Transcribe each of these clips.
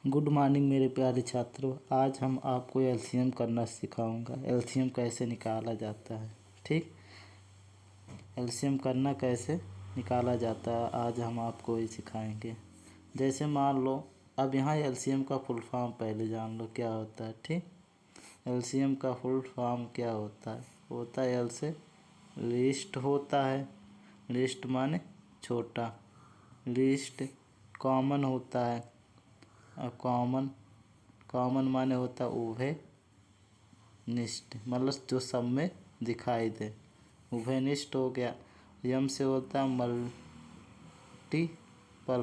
Good morning मेरे प्यारे छात्रों। आज हम आपको एलसीएम करना सिखाऊंगा। एलसीएम कैसे निकाला जाता है। ठीक, एलसीएम करना कैसे निकाला जाता है आज हम आपको ये सिखाएंगे। जैसे मान लो, अब यहाँ एलसीएम का फुल फॉर्म पहले जान लो क्या होता है। ठीक, एलसीएम का फुल फॉर्म क्या होता है एल से लिस्ट होता है। लिस्ट माने छोटा, लिस्ट कॉमन होता है। कॉमन कॉमन माने होता उभय निष्ठ, मतलब जो सब में दिखाई दे। उभय निष्ठ हो गया। यम से होता है मल्टीपल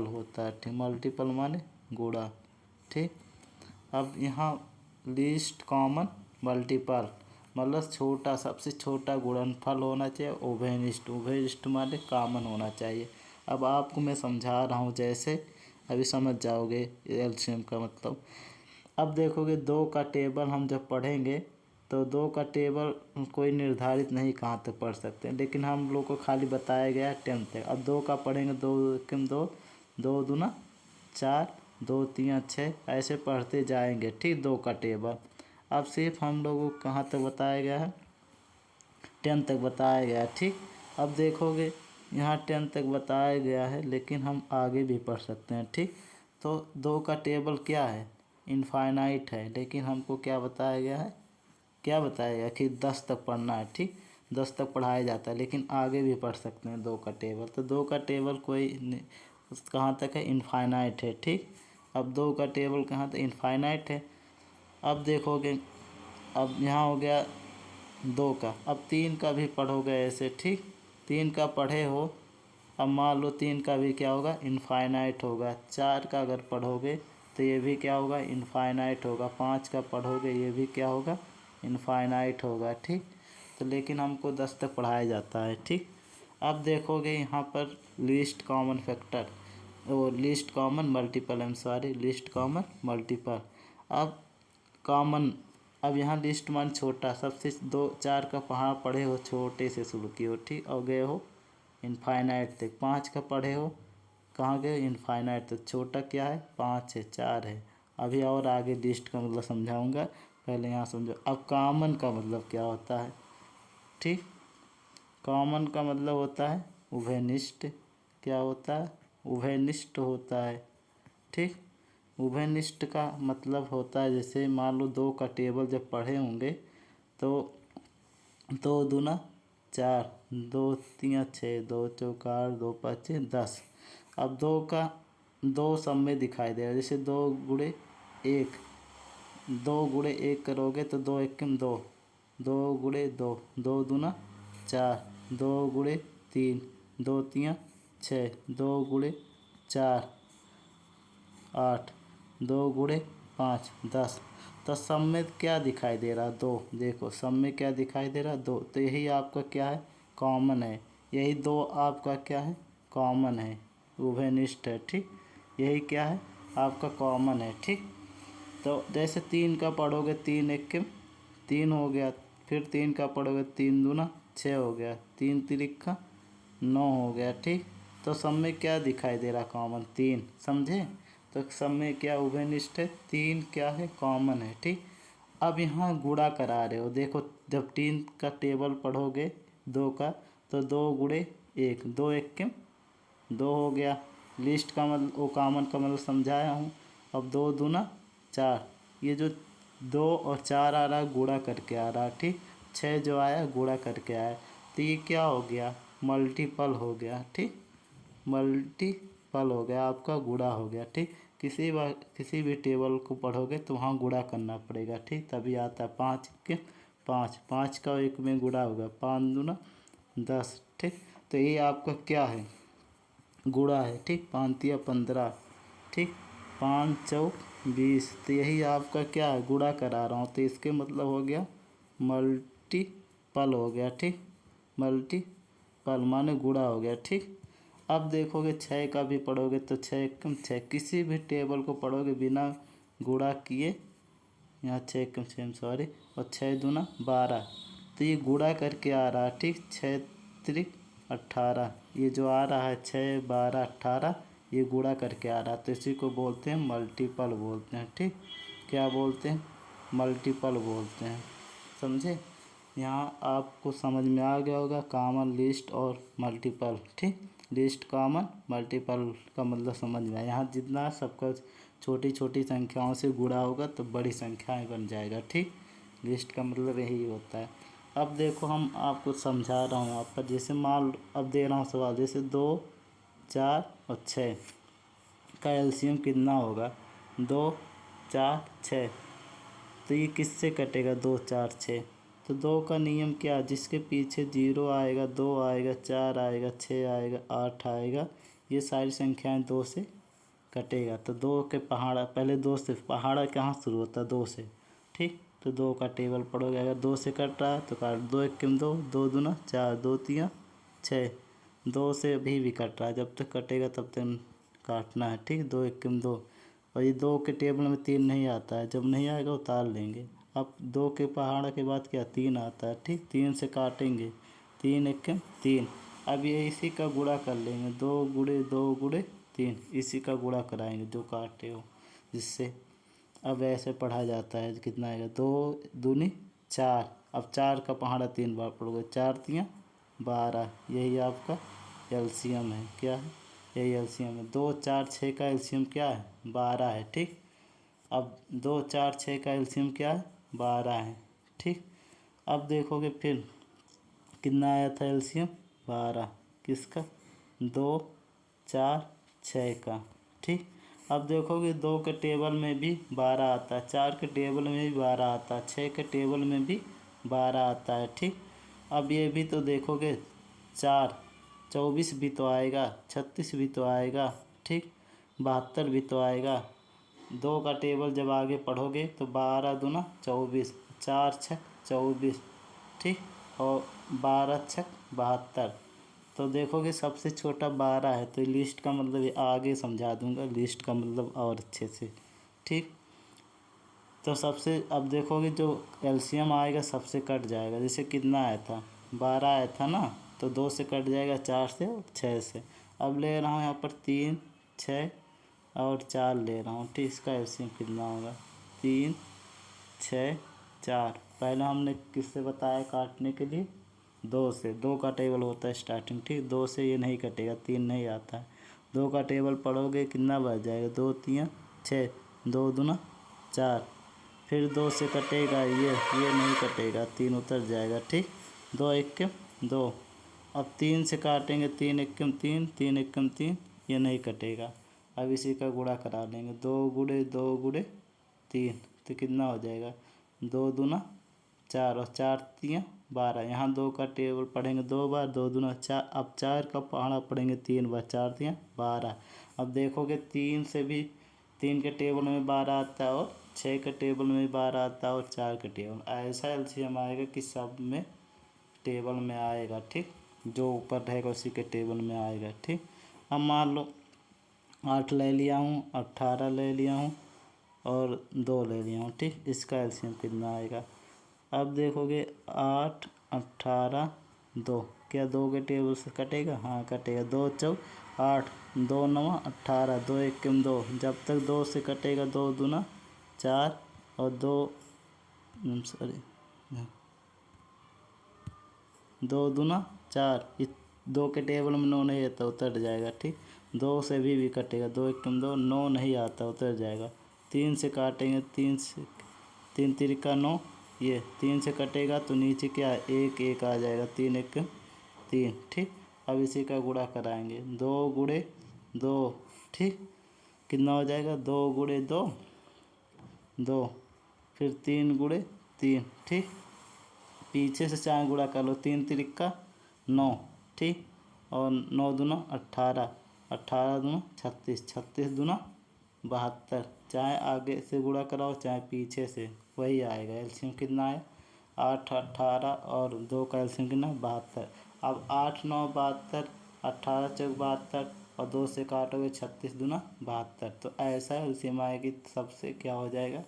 होता है। ठीक, मल्टीपल माने गुणा। ठीक, अब यहाँ लिस्ट कॉमन मल्टीपल मतलब छोटा, सबसे छोटा गुणनफल होना चाहिए। उभयनिष्ठ, उभयनिष्ठ माने कॉमन होना चाहिए। अब आपको मैं समझा रहा हूँ, जैसे अभी समझ जाओगे एलसीएम का मतलब। अब देखोगे दो का टेबल हम जब पढ़ेंगे तो दो का टेबल कोई निर्धारित नहीं कहाँ तक पढ़ सकते, लेकिन हम लोग को खाली बताया गया है 10 तक। अब दो का पढ़ेंगे, दो किम दो, दो दूना 4, दो तीन 6, ऐसे पढ़ते जाएंगे। ठीक, दो का टेबल। अब सिर्फ हम लोगों को कहाँ तक बताया गया है, 10 तक बताया गया है। ठीक, अब देखोगे यहाँ 10 तक बताया गया है, लेकिन हम आगे भी पढ़ सकते हैं। ठीक, तो दो का टेबल क्या है, इनफाइनाइट है, लेकिन हमको क्या बताया गया है, क्या बताया गया कि 10 तक पढ़ना है। ठीक, 10 तक पढ़ाया जाता है, लेकिन आगे भी पढ़ सकते हैं दो का टेबल। तो दो का टेबल कहाँ तक है, इनफाइनाइट है। ठीक, अब दो का टेबल कहाँ तक इनफाइनाइट है। अब देखोगे, अब यहाँ हो गया दो का, अब तीन का भी पढ़ोगे ऐसे। ठीक, तीन का पढ़े हो, अब मान लो तीन का भी क्या होगा, इनफाइनाइट होगा। चार का अगर पढ़ोगे तो ये भी क्या होगा, इनफाइनाइट होगा। पाँच का पढ़ोगे ये भी क्या होगा, इनफाइनाइट होगा। ठीक, तो लेकिन हमको 10 तक पढ़ाया जाता है। ठीक, अब देखोगे यहाँ पर लिस्ट कॉमन फैक्टर और list common multiple, list common multiple. अब कॉमन, अब यहाँ लिस्ट मान छोटा, सबसे दो चार का पहाड़ पढ़े हो, छोटे से शुरू किए हो। ठीक, और गए हो इनफाइनाइट तक। पाँच का पढ़े हो, कहाँ गए, इनफाइनाइट तक। छोटा क्या है, 5 है, 4 है। अभी और आगे लिस्ट का मतलब समझाऊंगा, पहले यहाँ समझो। अब कॉमन का मतलब क्या होता है। ठीक, कॉमन का मतलब होता है उभयनिष्ठ। क्या होता है, उभयनिष्ठ होता है। ठीक, उभयनिष्ठ का मतलब होता है, जैसे मान लो दो का टेबल जब पढ़े होंगे तो दो दूना 4, दो तीन 6, दो चौका 8, दो पाँच 10। अब दो का दो सब में दिखाई देगा, जैसे दो गुणे एक, दो गुणे एक करोगे तो दो एक दो, दो गुणे दो, दो दूना 4, दो गुणे 3, दो तीन 6, दो गुणे 4 8, दो गुणे 5 10। तो सब में क्या दिखाई दे रहा, दो। देखो सब में क्या दिखाई दे रहा, दो। तो यही आपका क्या है, कॉमन है। यही दो आपका क्या है, कॉमन है, उभयनिष्ठ है। ठीक, यही क्या है, आपका कॉमन है। ठीक, तो जैसे तीन का पढ़ोगे, तीन एक के तीन हो गया। फिर तीन का पढ़ोगे, तीन दूना 6 हो गया, तीन तिरिक्का 9 हो गया। ठीक, तो सब में क्या दिखाई दे रहा, कॉमन, तीन। समझे, तो सब में क्या उभयनिष्ठ है, तीन क्या है, कॉमन है। ठीक, अब यहाँ गुणा करा रहे हो। देखो जब तीन का टेबल पढ़ोगे दो का, तो दो गुणे एक, दो एक के दो हो गया। लिस्ट का मतलब वो कॉमन का मतलब समझाया हूँ। अब दो दूना 4, ये जो दो और 4 आ रहा है गुणा करके आ रहा है। ठीक, 6 जो आया गुणा करके आया, तो ये क्या हो गया, मल्टीपल हो गया। ठीक, मल्टीपल हो गया, आपका गुणा हो गया। ठीक, किसी भी टेबल को पढ़ोगे तो वहाँ गुणा करना पड़ेगा। ठीक, तभी आता है 5 के 5, 5 का एक में गुणा होगा, 5 दूना 10। ठीक, तो ये आपका क्या है, गुणा है। ठीक, 5 या 15। ठीक, 5 चौक 20। तो यही आपका क्या है, गुणा करा रहा हूँ, तो इसके मतलब हो गया मल्टीपल हो गया। ठीक, मल्टीपल माने गुणा हो गया। ठीक, अब देखोगे 6 का भी पढ़ोगे तो 6 कम 6, किसी भी टेबल को पढ़ोगे बिना गुणा किए, यहाँ 6 कम 6 और 6 दूना 12, तो ये गुणा करके आ रहा है। ठीक, 6 3 18, ये जो आ रहा है 6 12 18, ये गुणा करके आ रहा है, तो इसी को बोलते हैं मल्टीपल बोलते हैं। ठीक, क्या बोलते हैं? मल्टीपल बोलते हैं। समझे? यहाँ आपको समझ में आ गया होगा कॉमन, लिस्ट और मल्टीपल। ठीक, लिस्ट, कॉमन, मल्टीपल का मतलब समझ में आया। यहाँ जितना सबका छोटी छोटी संख्याओं से गुणा होगा तो बड़ी संख्याएं बन जाएगा। ठीक, लिस्ट का मतलब यही होता है। अब देखो हम आपको समझा रहा हूँ यहाँ पर, जैसे मान लो अब दे रहा हूँ सवाल, जैसे 2, 4 और 6 का एलसीएम कितना होगा? 2, 4, 6। तो ये किससे कटेगा? 2, 4, 6। तो 2 का नियम क्या? जिसके पीछे 0 आएगा, 2 आएगा, 4 आएगा, 6 आएगा, 8 आएगा, ये सारी संख्याएं 2 से कटेगा। तो 2 के पहाड़ा, पहले 2 से पहाड़ा कहाँ शुरू होता है? 2 से। ठीक, तो 2 का टेबल पढ़ोगे, अगर 2 से कट रहा है तो काट, 2 एकम 2, 2 दूना 4, 2 तिया 6। 2 से अभी भी कट रहा है, जब तक कटेगा तब तक काटना है। ठीक, 2 एकम 2। और ये 2 के टेबल में 3 नहीं आता है, जब नहीं आएगा उतार लेंगे। अब 2 के पहाड़ा के बाद क्या? 3 आता है। ठीक, 3 से काटेंगे, 3 एकम 3। अब ये इसी का गुणा कर लेंगे, 2 गुणे 2 गुणे 3, इसी का गुणा कराएंगे जो काटे हो जिससे। अब ऐसे पढ़ा जाता है, कितना आएगा? 2 दूनी 4। अब 4 का पहाड़ा 3 बार पढ़ोगे, 4 तियाँ 12। यही आपका एलसीएम है। क्या है? यही एलसीएम है। 2, 4, 6 का एलसीएम क्या है? 12 है। ठीक, अब 2, 4, 6 का एलसीएम क्या है? 12 है। ठीक, अब देखोगे फिर कितना आया था एलसीएम? 12। किसका? 2, 4, 6 का। ठीक, अब देखोगे 2 के टेबल में भी 12 आता है, 4 के टेबल में भी 12 आता है, 6 के टेबल में भी 12 आता है। ठीक, अब ये भी तो देखोगे 4, 24 भी तो आएगा, 36 भी तो आएगा। ठीक, 72 भी तो आएगा। 2 का टेबल जब आगे पढ़ोगे तो 12 दूना 24, 4 छक 24। ठीक, और 12 छक 72। तो देखोगे सबसे छोटा 12 है, तो लिस्ट का मतलब ये आगे समझा दूंगा, लिस्ट का मतलब और अच्छे से। ठीक, तो सबसे अब देखोगे जो एलसीएम आएगा सबसे कट जाएगा। जैसे कितना आया था? 12 आया था ना, तो 2 से कट जाएगा, 4 से और 6 से। अब ले रहा हूँ यहाँ पर 3, 6 और 4 ले रहा हूँ। ठीक, इसका एलसीएम कितना होगा? 3, 6, 4। पहले हमने किससे बताया काटने के लिए? 2 से। 2 का टेबल होता है स्टार्टिंग। ठीक, 2 से ये नहीं कटेगा, 3 नहीं आता है। 2 का टेबल पढ़ोगे कितना बच जाएगा? 2 तियाँ 6, 2 दूना 4। फिर 2 से कटेगा, ये नहीं कटेगा, 3 उतर जाएगा। ठीक, 2 एकम 2। अब 3 से काटेंगे, 3 एकम 3, 3 एकम 3, ये नहीं कटेगा। अब इसी का गुणा करा लेंगे, 2 गुणे 2 गुणे 3, तो कितना हो जाएगा? 2 दूना 4 और 4 तियाँ 12। यहाँ 2 का टेबल पढ़ेंगे 2 बार, 2 दूना 4। अब 4 का पहाड़ा पढ़ेंगे 3 बार, 4 तियाँ 12। अब देखोगे 3 से भी 3 के टेबल में 12 आता है, और 6 के टेबल में 12 आता है, और 4 के टेबल। ऐसा एलसीएम आएगा कि सब में टेबल में आएगा। ठीक, जो ऊपर रहेगा उसी के टेबल में आएगा। ठीक, अब मान लो 8 ले लिया हूँ, 18 ले लिया हूँ और 2 ले लिया हूँ। ठीक, इसका एलसीएम कितना आएगा? अब देखोगे 8, 18, 2, क्या 2 के टेबल से कटेगा? हाँ कटेगा। 2 चौक 8, 2 9 18, 2 एकम 2। जब तक 2 से कटेगा, 2 दूना 4 और 2 सॉरी 2 दूना 4। 2 के टेबल में 9 नहीं आता, उतर जाएगा। ठीक, 2 से भी कटेगा, 2 एकम 2, 9 नहीं आता, उतर जाएगा। 3 से काटेंगे, 3 से 3 तिरिका 9, ये 3 से कटेगा तो नीचे क्या है? 1 1 आ जाएगा, 3 एकम 3। ठीक, अब इसी का गुणा कराएंगे, 2 गुणे 2। ठीक, कितना हो जाएगा? 2 गुणे 2 2, फिर 3 गुणे 3। ठीक, पीछे से 4 गुणा कर लो, 3 तिरिका 9। ठीक, और 9 दूना 18, 18 दूना 36, 36 दूना 72। चाहे आगे से गुणा कराओ चाहे पीछे से, वही आएगा। एलसीएम कितना है? 8, 18 और 2 का एलसीएम कितना? 72। अब 8 9 72, 18 चौक 72 और 2 से काटोगे 36 दूना 72। तो ऐसा एलसीएम आएगी, सबसे क्या हो जाएगा?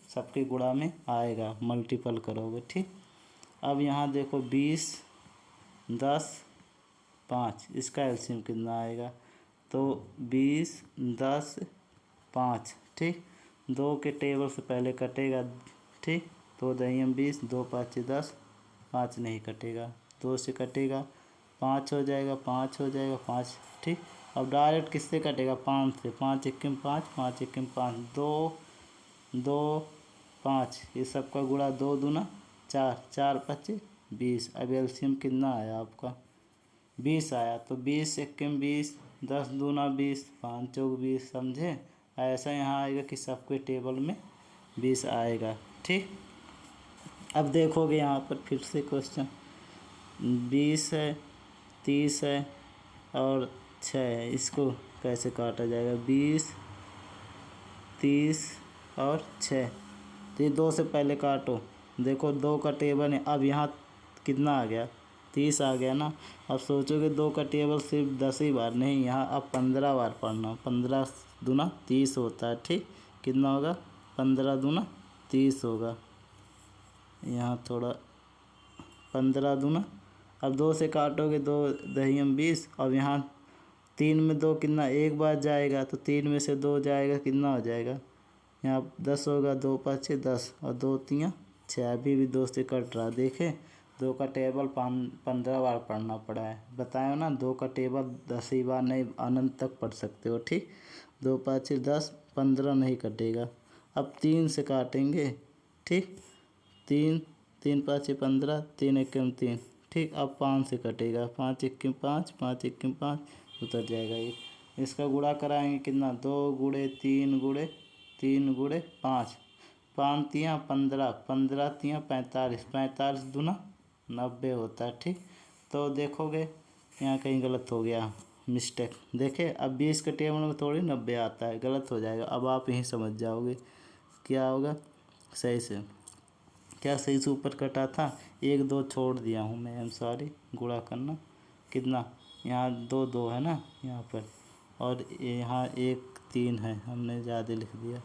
सबके गुणा में आएगा, मल्टीपल करोगे। ठीक, अब यहाँ देखो 20, 10, 5, इसका एलसीएम कितना आएगा? तो 20, 10, 5, ठीक। 2 के टेबल से पहले कटेगा, ठीक। 2 दहियम 20, 2 पाँच 10, 5 नहीं कटेगा, 2 से कटेगा, 5 हो जाएगा, 5 हो जाएगा, 5, ठीक। अब डायरेक्ट किससे कटेगा? 5 से। 5 एक्के 5, 5 एक्के 5, 2, 2, 5, ये सबका गुणा 2 दूना 4, 4 पच्चीस 20। अब एलसीएम कितना आया आपका? 20 आया। तो 20 एक्के 20, 10 दूना 20, 5 चौक 20, समझे? ऐसा यहाँ आएगा कि सबके टेबल में 20 आएगा, ठीक। अब देखोगे यहाँ पर फिर से क्वेश्चन 20 है, 30 है और 6 है, इसको कैसे काटा जाएगा? 20, 30 और 6, तो ये 2 से पहले काटो। देखो 2 का टेबल है, अब यहाँ कितना आ गया? 30 आ गया ना। अब सोचोगे 2 का टेबल सिर्फ 10 ही बार नहीं, यहाँ अब 15 बार पढ़ना। 15 दूना 30 होता है, ठीक। कितना होगा? 15 दूना 30 होगा। यहाँ थोड़ा 15 दूना, अब 2 से काटोगे 2 दहियम 20, अब यहाँ 3 में 2 कितना? एक बार जाएगा, तो 3 में से 2 जाएगा, कितना हो जाएगा? यहाँ 10 होगा, 2 पाँच 10 और 2 तियाँ 6, अभी भी 2 से कट रहा। देखे 2 का टेबल 15 बार पढ़ना पड़ा है। बताया ना 2 का टेबल 10 ही बार नहीं, अनंत तक पढ़ सकते हो, ठीक। 2 पाँच 10, 15 नहीं कटेगा। अब 3 से काटेंगे, ठीक। 3, 3 पाँच 15, 3 एक्के 3, ठीक। अब 5 से कटेगा, 5 एक्के 5, 5 एक्के 5, उतर जाएगा ये। इसका गुणा कराएंगे कितना? 2 गुणे 3 गुणे 3 गुणे 5, 5 तियाँ 15, 15 तियाँ 45, 45 दूना 90 होता है, ठीक। तो देखोगे यहाँ कहीं गलत हो गया, मिस्टेक। देखे अब 20 के टेबल में थोड़ी 90 आता है, गलत हो जाएगा। अब आप यहीं समझ जाओगे क्या होगा सही से। क्या सही से ऊपर कटा था? 1 2 छोड़ दिया हूँ मैं, आई एम सॉरी। गुणा करना कितना? यहाँ 2 2 है ना यहाँ पर, और यहाँ 1 3 है, हमने ज़्यादा लिख दिया।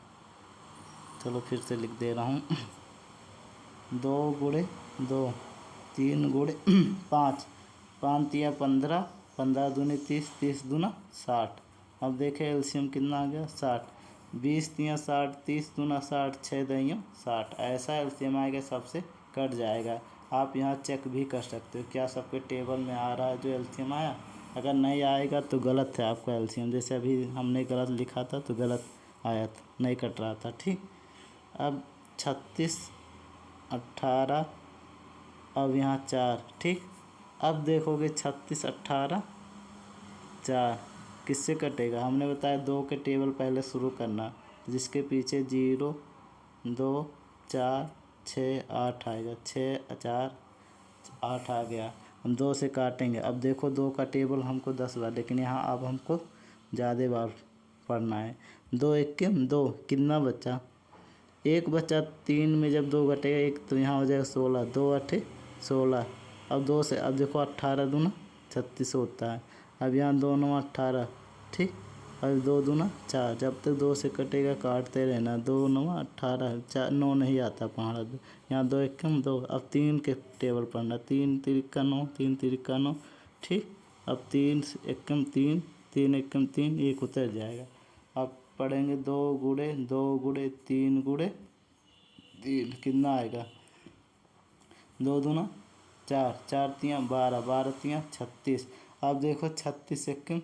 चलो फिर से लिख दे रहा हूँ 2 गुणे 2, 3 गुणे 5, 5 तिया 15, 15 दूनी 30, 30 दूना 60। अब देखें एलसीएम कितना आ गया? 60। 20 तिया 60, 30 दूना 60, 6 दहियों 60। ऐसा एलसीएम आएगा, सबसे कट जाएगा। आप यहाँ चेक भी कर सकते हो क्या सबके टेबल में आ रहा है जो एलसीएम आया। अगर नहीं आएगा तो गलत है आपका एलसीएम, जैसे अभी हमने गलत लिखा था तो गलत आया था, नहीं कट रहा था, ठीक। अब 36, 18, अब यहाँ 4, ठीक। अब देखोगे 36, 18, 4 किससे कटेगा? हमने बताया 2 के टेबल पहले शुरू करना, जिसके पीछे 0, 2, 4, 6, 8 आएगा। 6 4 8 आ गया। हम 2 से काटेंगे। अब देखो 2 का टेबल हमको 10 बार, लेकिन यहाँ अब हमको ज़्यादा बार पढ़ना है। 2 एक्के 2, कितना बचा? 1 बचा। 3 में जब 2 घटेगा 1, तो यहाँ हो जाएगा 16, 2 8 16। अब 2 से, अब देखो 18 दूना 36 होता है। अब यहाँ 2 9 18, ठीक। अब 2 दूना 4, जब तक 2 से कटेगा काटते रहना। 2 9 18, 4 9 नहीं आता पहाड़ा 2, यहाँ 2 एकम 2। अब 3 के टेबल पढ़ना, 3 तिरिक्का 9, 3 तिरिक्का 9, ठीक। अब 3 एकम 3, 3 एकम 3, 1 उतर जाएगा। अब पढ़ेंगे 2 गुणे 2 गुणे 3 गुणे 3, कितना आएगा? 2 दूना 4, 4 तियाँ 12, 12 तियाँ 36। अब देखो 36 एकम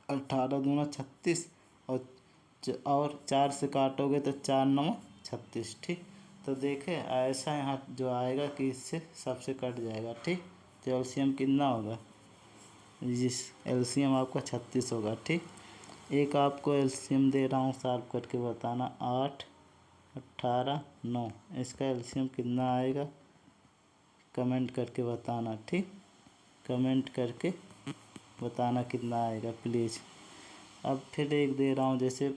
18 दूना 36, और 4 से काटोगे तो 4 9 36, ठीक। तो देखे ऐसा यहाँ जो आएगा कि इससे सबसे कट जाएगा, ठीक। तो एलसीएम कितना होगा? जिस एलसीएम आपका 36 होगा, ठीक। एक आपको एलसीएम दे रहा हूँ सॉल्व करके बताना, 8 18 9, इसका एलसीएम कितना आएगा कमेंट करके बताना, ठीक। कमेंट करके बताना कितना आएगा प्लीज़। अब फिर एक दे रहा हूँ, जैसे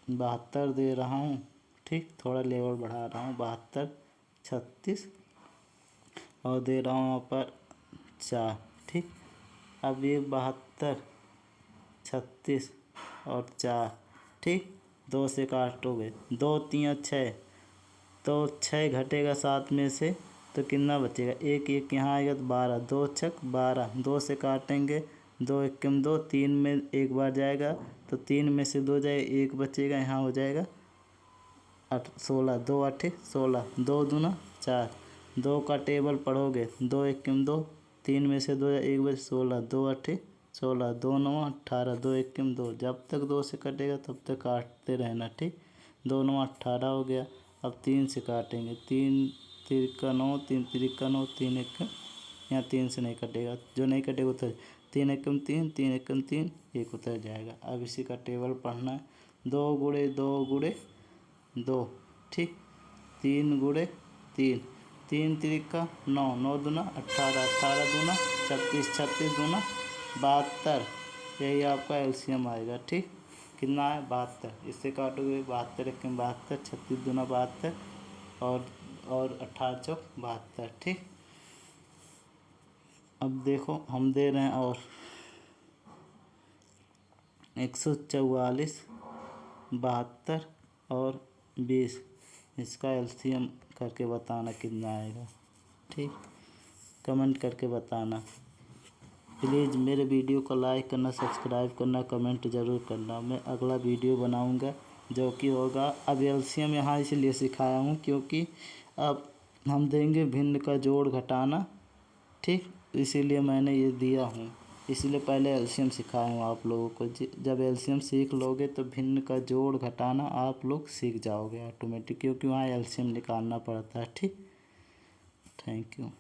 72 दे रहा हूँ, ठीक। थोड़ा लेवल बढ़ा रहा हूँ, 72 36, और दे रहा हूँ यहाँ पर 4, ठीक। अब ये 72 36 और 4, ठीक। 2 से काटोगे, 2 3 6, तो 6 घटेगा 7 में से, तो कितना बचेगा? 1 1 यहाँ आएगा तो 12, 2 छक 12, 2 से काटेंगे 2 एकम 2, 3 में एक बार जाएगा तो 3 में से 2 जाए, 1 बचेगा, यहाँ हो जाएगा 16, 2 8 16, 2 दूना 4। 2 का टेबल पढ़ोगे, 2 एकम 2, 3 में से 2 1 बचे 16, 2 8 16, 2 9 18, 2 एकम 2। जब तक 2 से कटेगा तब तक काटते रहना, ठीक। 2 9 18 हो गया। अब 3 से काटेंगे, 3 तिरका 9, 3 तिरका 9, 3 एकम, यहाँ 3 से नहीं कटेगा, जो नहीं कटेगा उतर, 3 एकम 3, 3 एकम 3, 1 उतर जाएगा। अब इसी का टेबल पढ़ना है, 2 गुणे 2 गुणे 2, ठीक। 3 गुणे 3, 3 तिरका 9, 9 दूना 18, 18 दूना 36, 36 दूना 72। यही आपका एलसीएम आएगा, ठीक। कितना है 72, इससे काटोगे 72 एकम 72, 36 दूना 72 और 18 चौक 72, ठीक। अब देखो हम दे रहे हैं और 144, 72 और 20, इसका एलसीएम करके बताना कितना आएगा, ठीक। कमेंट करके बताना। प्लीज़ मेरे वीडियो को लाइक करना, सब्सक्राइब करना, कमेंट ज़रूर करना। मैं अगला वीडियो बनाऊंगा जो कि होगा, अब एलसीएम यहाँ इसलिए सिखाया हूँ क्योंकि अब हम देंगे भिन्न का जोड़ घटाना, ठीक। इसीलिए मैंने ये दिया हूँ, इसलिए पहले एलसीएम सिखाया हूँ आप लोगों को। जब एलसीएम सीख लोगे तो भिन्न का जोड़ घटाना आप लोग सीख जाओगे ऑटोमेटिक, क्योंकि वहाँ एलसीएम निकालना पड़ता है, ठीक। Thank you.